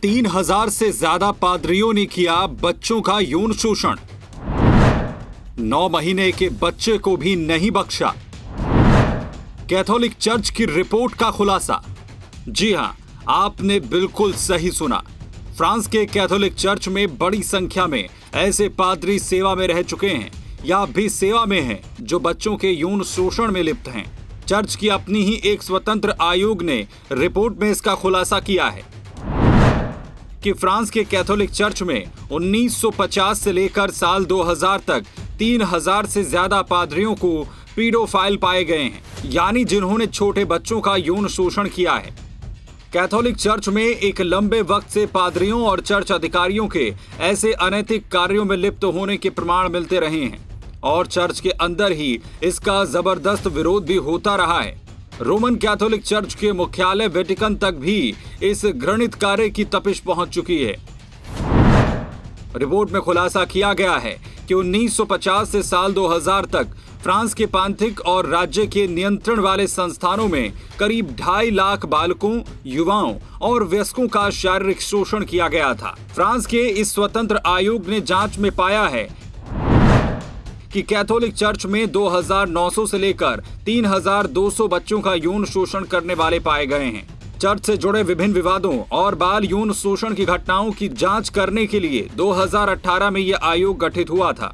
3000 से ज्यादा पादरियों ने किया बच्चों का यौन शोषण। 9 महीने के बच्चे को भी नहीं बख्शा। कैथोलिक चर्च की रिपोर्ट का खुलासा। जी हां, आपने बिल्कुल सही सुना। फ्रांस के कैथोलिक चर्च में बड़ी संख्या में ऐसे पादरी सेवा में रह चुके हैं या अब भी सेवा में हैं जो बच्चों के यौन शोषण में लिप्त हैं। चर्च की अपनी ही एक स्वतंत्र आयोग ने रिपोर्ट में इसका खुलासा किया है कि फ्रांस के कैथोलिक चर्च में 1950 से लेकर साल 2000 तक 3000 से ज्यादा पादरियों को पीडोफाइल पाए गए हैं, यानी जिन्होंने छोटे बच्चों का यौन शोषण किया है। कैथोलिक चर्च में एक लंबे वक्त से पादरियों और चर्च अधिकारियों के ऐसे अनैतिक कार्यों में लिप्त होने के प्रमाण मिलते रहे हैं और चर्च के अंदर ही इसका जबरदस्त विरोध भी होता रहा है। रोमन कैथोलिक चर्च के मुख्यालय वेटिकन तक भी इस घृणित कार्य की तपिश पहुंच चुकी है। रिपोर्ट में खुलासा किया गया है कि 1950 से साल 2000 तक फ्रांस के पांथिक और राज्य के नियंत्रण वाले संस्थानों में करीब 2.5 लाख बालकों, युवाओं और वयस्कों का शारीरिक शोषण किया गया था। फ्रांस के इस स्वतंत्र आयोग ने जांच में पाया है कि कैथोलिक चर्च में 2900 से लेकर 3200 बच्चों का यौन शोषण करने वाले पाए गए हैं। चर्च से जुड़े विभिन्न विवादों और बाल यौन शोषण की घटनाओं की जांच करने के लिए 2018 में यह आयोग गठित हुआ था।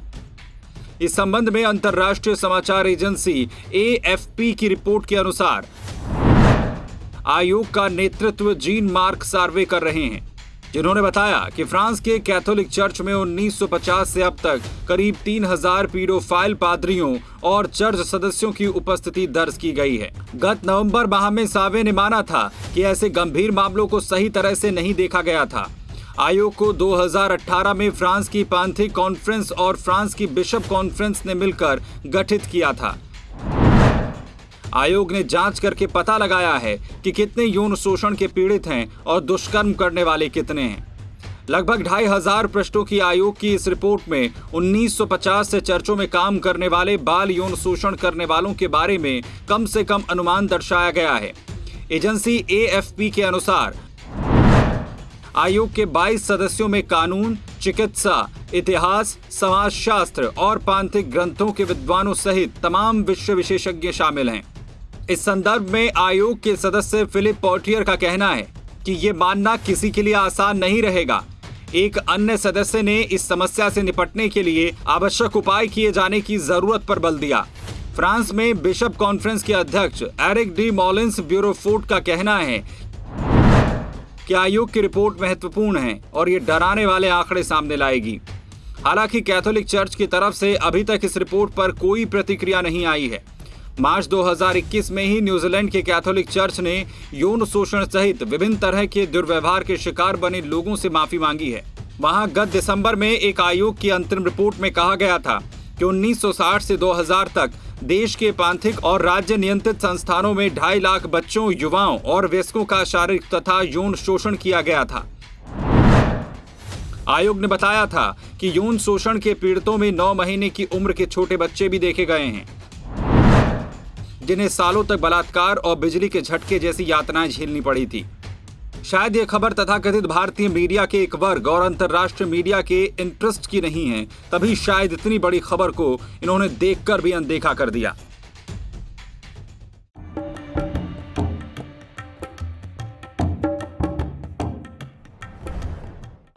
इस संबंध में अंतर्राष्ट्रीय समाचार एजेंसी AFP की रिपोर्ट के अनुसार आयोग का नेतृत्व जीन मार्क सार्वे कर रहे हैं, जिन्होंने बताया कि फ्रांस के कैथोलिक चर्च में 1950 से अब तक करीब 3000 पीडोफाइल पादरियों और चर्च सदस्यों की उपस्थिति दर्ज की गई है। गत नवंबर माह में सावे ने माना था कि ऐसे गंभीर मामलों को सही तरह से नहीं देखा गया था। आयोग को 2018 में फ्रांस की पांथिक कॉन्फ्रेंस और फ्रांस की बिशप कॉन्फ्रेंस ने मिलकर गठित किया था। आयोग ने जांच करके पता लगाया है कि कितने यौन शोषण के पीड़ित हैं और दुष्कर्म करने वाले कितने हैं। लगभग 2500 पृष्ठों की आयोग की इस रिपोर्ट में 1950 से चर्चों में काम करने वाले बाल यौन शोषण करने वालों के बारे में कम से कम अनुमान दर्शाया गया है। एजेंसी AFP के अनुसार आयोग के 22 सदस्यों में कानून, चिकित्सा, इतिहास, समाजशास्त्र और पांथिक ग्रंथों के विद्वानों सहित तमाम विषय विशेषज्ञ शामिल हैं। इस संदर्भ में आयोग के सदस्य फिलिप पोर्टियर का कहना है कि ये मानना किसी के लिए आसान नहीं रहेगा। एक अन्य सदस्य ने इस समस्या से निपटने के लिए आवश्यक उपाय किए जाने की जरूरत पर बल दिया। फ्रांस में बिशप कॉन्फ्रेंस के अध्यक्ष एरिक डी मॉलिन्स ब्यूरोफोर्ट का कहना है कि आयोग की रिपोर्ट महत्वपूर्ण है और ये डराने वाले आंकड़े सामने लाएगी। हालांकि कैथोलिक चर्च की तरफ से अभी तक इस रिपोर्ट पर कोई प्रतिक्रिया नहीं आई है। मार्च 2021 में ही न्यूजीलैंड के कैथोलिक चर्च ने यौन शोषण सहित विभिन्न तरह के दुर्व्यवहार के शिकार बने लोगों से माफी मांगी है। वहां गत दिसंबर में एक आयोग की अंतरिम रिपोर्ट में कहा गया था कि 1960 से 2000 तक देश के पांथिक और राज्य नियंत्रित संस्थानों में 2.5 लाख बच्चों, युवाओं और वयस्कों का शारीरिक तथा यौन शोषण किया गया था। आयोग ने बताया था कि यौन शोषण के पीड़ितों में 9 महीने की उम्र के छोटे बच्चे भी देखे गए हैं, जिन्हें सालों तक बलात्कार और बिजली के झटके जैसी यातनाएं झेलनी पड़ी थी। शायद ये खबर तथाकथित भारतीय मीडिया के एक वर्ग और अंतर्राष्ट्रीय मीडिया के इंटरेस्ट की नहीं है, तभी शायद इतनी बड़ी खबर को इन्होंने देखकर भी अनदेखा कर दिया।